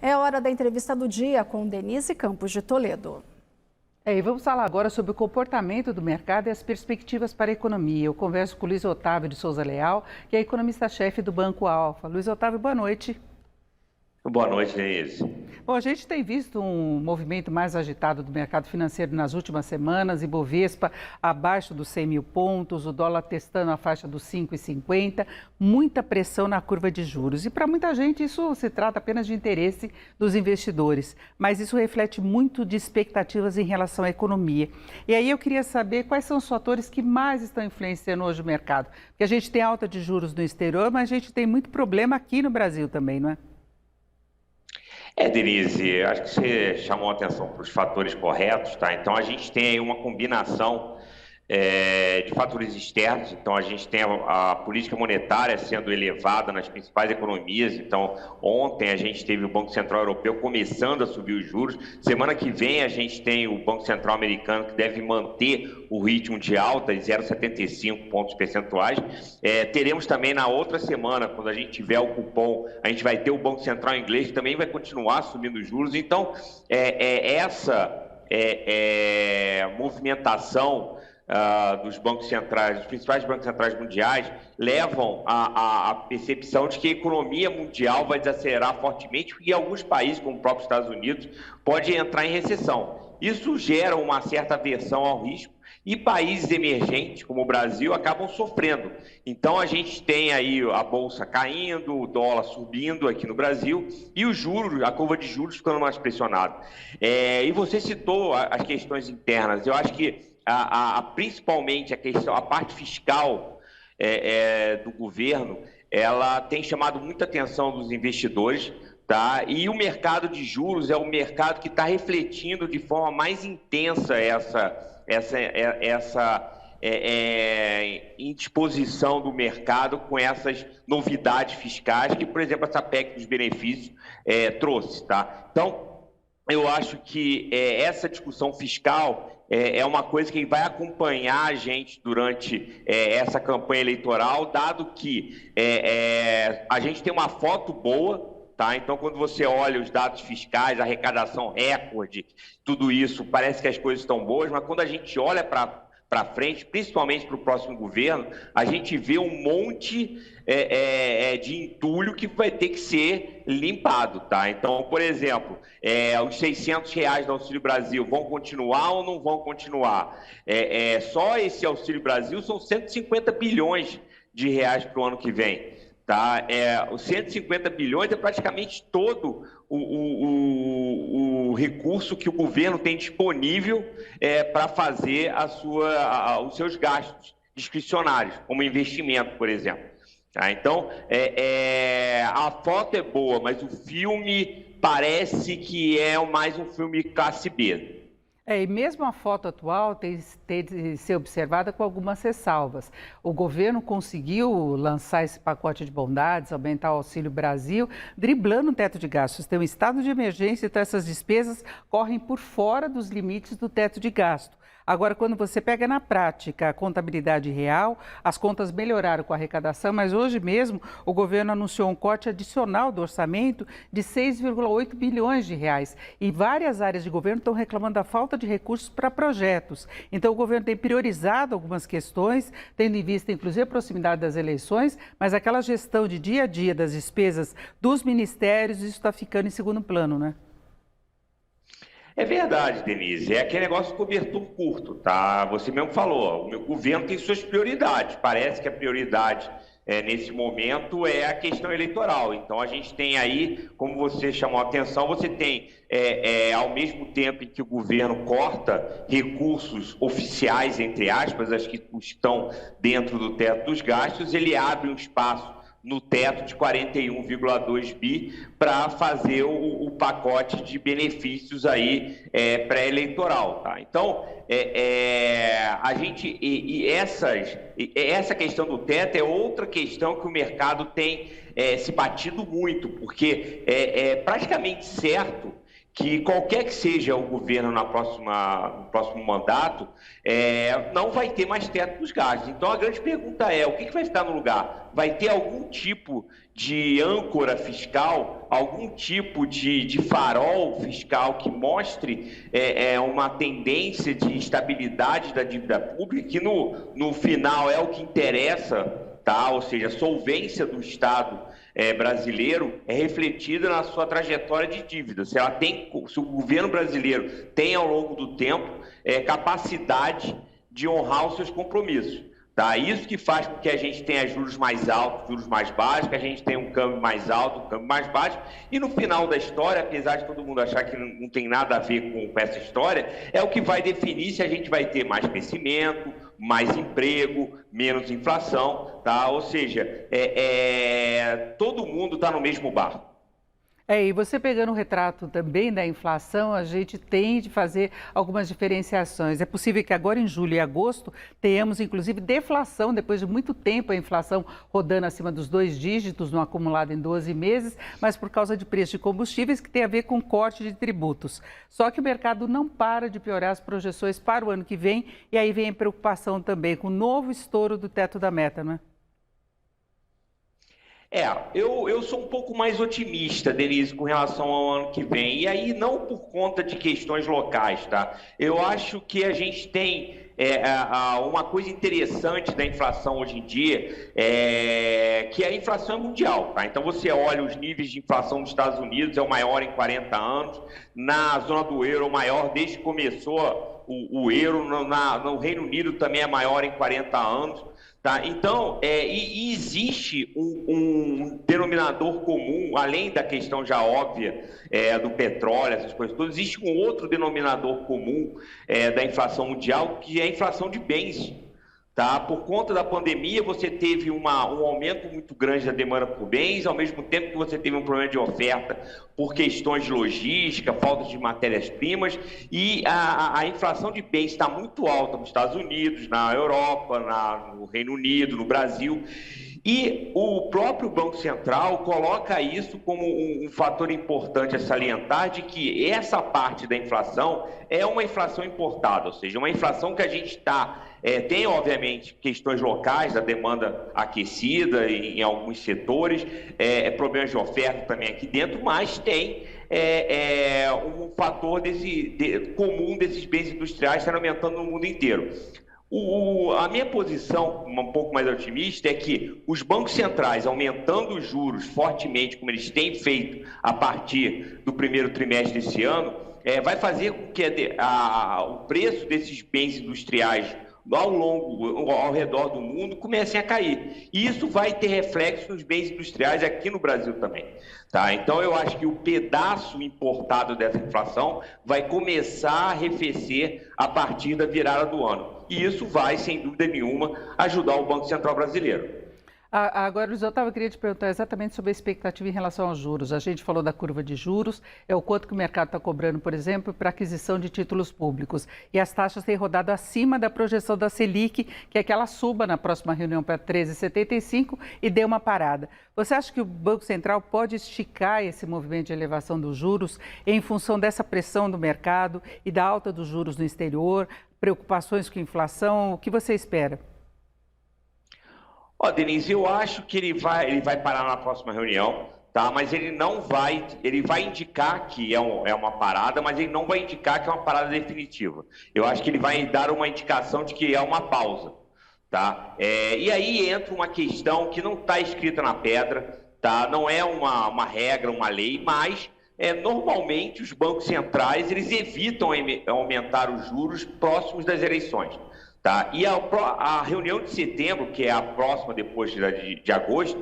É hora da entrevista do dia com Denise Campos de Toledo. E vamos falar agora sobre o comportamento do mercado e as perspectivas para a economia. Eu converso com o Luiz Otávio de Souza Leal, que é economista-chefe do Banco Alfa. Luiz Otávio, boa noite. Boa noite, Denise. Bom, a gente tem visto um movimento mais agitado do mercado financeiro nas últimas semanas, Ibovespa abaixo dos 100 mil pontos, o dólar testando a faixa dos 5,50, muita pressão na curva de juros. E para muita gente isso se trata apenas de interesse dos investidores, mas isso reflete muito de expectativas em relação à economia. E aí eu queria saber quais são os fatores que mais estão influenciando hoje o mercado. Porque a gente tem alta de juros no exterior, mas a gente tem muito problema aqui no Brasil também, não é? Denise, acho que você chamou a atenção para os fatores corretos, tá? Então, a gente tem aí uma combinação de fatores externos. Então, a gente tem a política monetária sendo elevada nas principais economias. Então, ontem a gente teve o Banco Central Europeu começando a subir os juros. Semana que vem a gente tem o Banco Central Americano que deve manter o ritmo de alta de 0,75 pontos percentuais. Teremos também na outra semana, quando a gente tiver o cupom, a gente vai ter o Banco Central inglês que também vai continuar subindo os juros. Então, essa movimentação dos bancos centrais, dos principais bancos centrais mundiais, levam à percepção de que a economia mundial vai desacelerar fortemente e alguns países, como o próprio Estados Unidos, pode entrar em recessão. Isso gera uma certa aversão ao risco e países emergentes, como o Brasil, acabam sofrendo. Então, a gente tem aí a bolsa caindo, o dólar subindo aqui no Brasil e os juros, a curva de juros ficando mais pressionada. E você citou as questões internas. Eu acho que principalmente a parte fiscal do governo, ela tem chamado muita atenção dos investidores, tá? E o mercado de juros é o mercado que está refletindo de forma mais intensa essa indisposição do mercado com essas novidades fiscais que, por exemplo, essa PEC dos benefícios trouxe, tá? Então, eu acho que essa discussão fiscal é uma coisa que vai acompanhar a gente durante essa campanha eleitoral, dado que a gente tem uma foto boa, tá? Então, quando você olha os dados fiscais, a arrecadação recorde, tudo isso, parece que as coisas estão boas, mas quando a gente olha para frente, principalmente para o próximo governo, a gente vê um monte de entulho que vai ter que ser limpado, tá? Então, por exemplo, os R$ 600 do Auxílio Brasil vão continuar ou não vão continuar? Só esse Auxílio Brasil são 150 bilhões de reais para o ano que vem. Tá? Os 150 bilhões é praticamente todo o recurso que o governo tem disponível para fazer os seus gastos discricionários, como investimento, por exemplo. Tá? Então, a foto é boa, mas o filme parece que é mais um filme classe B. E mesmo a foto atual tem de ser observada com algumas ressalvas. O governo conseguiu lançar esse pacote de bondades, aumentar o Auxílio Brasil, driblando o teto de gastos. Tem um estado de emergência, então essas despesas correm por fora dos limites do teto de gasto. Agora, quando você pega na prática a contabilidade real, as contas melhoraram com a arrecadação, mas hoje mesmo o governo anunciou um corte adicional do orçamento de 6,8 bilhões de reais. E várias áreas de governo estão reclamando da falta de recursos para projetos. Então, o governo tem priorizado algumas questões, tendo em vista, inclusive, a proximidade das eleições, mas aquela gestão de dia a dia das despesas dos ministérios, isso está ficando em segundo plano, né? É verdade, Denise, é aquele negócio de cobertor curto, tá? Você mesmo falou, o meu governo tem suas prioridades, parece que a prioridade nesse momento é a questão eleitoral. Então, a gente tem aí, como você chamou a atenção, você tem, ao mesmo tempo em que o governo corta recursos oficiais, entre aspas, as que estão dentro do teto dos gastos, ele abre um espaço no teto de 41,2 bi para fazer o pacote de benefícios aí pré-eleitoral, tá? Então, essa questão do teto é outra questão que o mercado tem se batido muito, porque é praticamente certo que qualquer que seja o governo no próximo mandato, não vai ter mais teto dos gastos. Então, a grande pergunta é, o que vai ficar no lugar? Vai ter algum tipo de âncora fiscal algum tipo de farol fiscal que mostre uma tendência de estabilidade da dívida pública, que no final é o que interessa, tá? Ou seja, a solvência do Estado brasileiro é refletida na sua trajetória de dívida. Se o governo brasileiro tem, ao longo do tempo, capacidade de honrar os seus compromissos. Tá? Isso que faz com que a gente tenha juros mais altos, juros mais baixos, que a gente tenha um câmbio mais alto, um câmbio mais baixo. E no final da história, apesar de todo mundo achar que não tem nada a ver com essa história, é o que vai definir se a gente vai ter mais crescimento, mais emprego, menos inflação. Tá? Ou seja, todo mundo está no mesmo barco. E você pegando o retrato também da inflação, a gente tem de fazer algumas diferenciações. É possível que agora em julho e agosto tenhamos, inclusive, deflação, depois de muito tempo a inflação rodando acima dos 2 dígitos no acumulado em 12 meses, mas por causa de preço de combustíveis que tem a ver com corte de tributos. Só que o mercado não para de piorar as projeções para o ano que vem e aí vem a preocupação também com o novo estouro do teto da meta, não é? Eu sou um pouco mais otimista, Denise, com relação ao ano que vem. E aí, não por conta de questões locais, tá? Eu acho que a gente tem uma coisa interessante da inflação hoje em dia, que a inflação é mundial, tá? Então, você olha os níveis de inflação nos Estados Unidos, é o maior em 40 anos. Na zona do euro, é o maior desde que começou o euro. No Reino Unido também é maior em 40 anos. Tá? Então, existe um denominador comum, além da questão já óbvia do petróleo, essas coisas todas, existe um outro denominador comum da inflação mundial, que é a inflação de bens. Tá? Por conta da pandemia, você teve um aumento muito grande da demanda por bens, ao mesmo tempo que você teve um problema de oferta por questões de logística, falta de matérias-primas, e a inflação de bens está muito alta nos Estados Unidos, na Europa, no Reino Unido, no Brasil. E o próprio Banco Central coloca isso como um fator importante a salientar, de que essa parte da inflação é uma inflação importada, ou seja, uma inflação que a gente tem, obviamente, questões locais da demanda aquecida em alguns setores, problemas de oferta também aqui dentro, mas tem um fator comum desses bens industriais estar aumentando no mundo inteiro. A minha posição, um pouco mais otimista, é que os bancos centrais aumentando os juros fortemente, como eles têm feito a partir do primeiro trimestre desse ano, vai fazer com que o preço desses bens industriais ao redor do mundo comecem a cair. E isso vai ter reflexo nos bens industriais aqui no Brasil também. Tá? Então, eu acho que o pedaço importado dessa inflação vai começar a arrefecer a partir da virada do ano. E isso vai, sem dúvida nenhuma, ajudar o Banco Central brasileiro. Agora, Luiz Otávio, eu queria te perguntar exatamente sobre a expectativa em relação aos juros. A gente falou da curva de juros, é o quanto que o mercado está cobrando, por exemplo, para aquisição de títulos públicos. E as taxas têm rodado acima da projeção da Selic, que é que ela suba na próxima reunião para 13,75 e dê uma parada. Você acha que o Banco Central pode esticar esse movimento de elevação dos juros em função dessa pressão do mercado e da alta dos juros no exterior, preocupações com inflação? O que você espera? Denise, eu acho que ele vai parar na próxima reunião, tá? Mas ele vai indicar que é uma parada, mas ele não vai indicar que é uma parada definitiva. Eu acho que ele vai dar uma indicação de que é uma pausa, tá? E aí entra uma questão que não está escrita na pedra, tá? Não é uma regra, uma lei, mas normalmente os bancos centrais eles evitam aumentar os juros próximos das eleições. Tá? E a reunião de setembro, que é a próxima depois de agosto,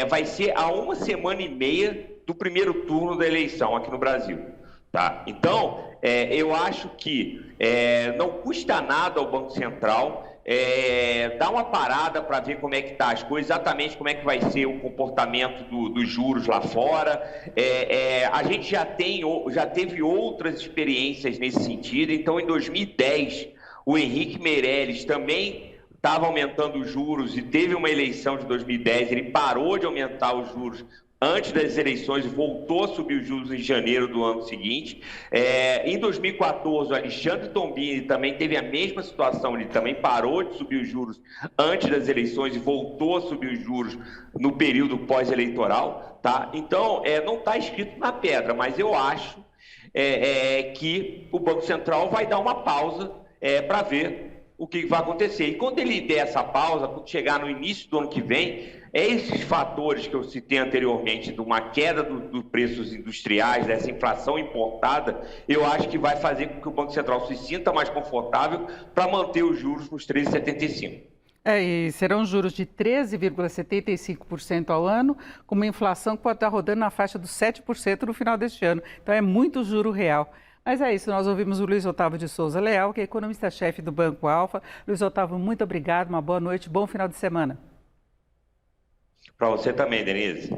vai ser a 1 semana e meia do primeiro turno da eleição aqui no Brasil. Tá? Então, eu acho que não custa nada ao Banco Central dar uma parada para ver como é que está as coisas, exatamente como é que vai ser o comportamento dos juros lá fora. A gente já teve outras experiências nesse sentido. Então, em 2010... o Henrique Meirelles também estava aumentando os juros e teve uma eleição de 2010, ele parou de aumentar os juros antes das eleições e voltou a subir os juros em janeiro do ano seguinte. Em 2014, o Alexandre Tombini também teve a mesma situação, ele também parou de subir os juros antes das eleições e voltou a subir os juros no período pós-eleitoral, tá? Então, não está escrito na pedra, mas eu acho que o Banco Central vai dar uma pausa para ver o que vai acontecer. E quando ele der essa pausa, quando chegar no início do ano que vem, esses fatores que eu citei anteriormente, de uma queda dos preços industriais, dessa inflação importada, eu acho que vai fazer com que o Banco Central se sinta mais confortável para manter os juros nos 13,75. E serão juros de 13,75% ao ano, com uma inflação que pode estar rodando na faixa dos 7% no final deste ano. Então é muito juro real. Mas é isso, nós ouvimos o Luiz Otávio de Souza Leal, que é economista-chefe do Banco Alfa. Luiz Otávio, muito obrigado, uma boa noite, bom final de semana. Para você também, Denise.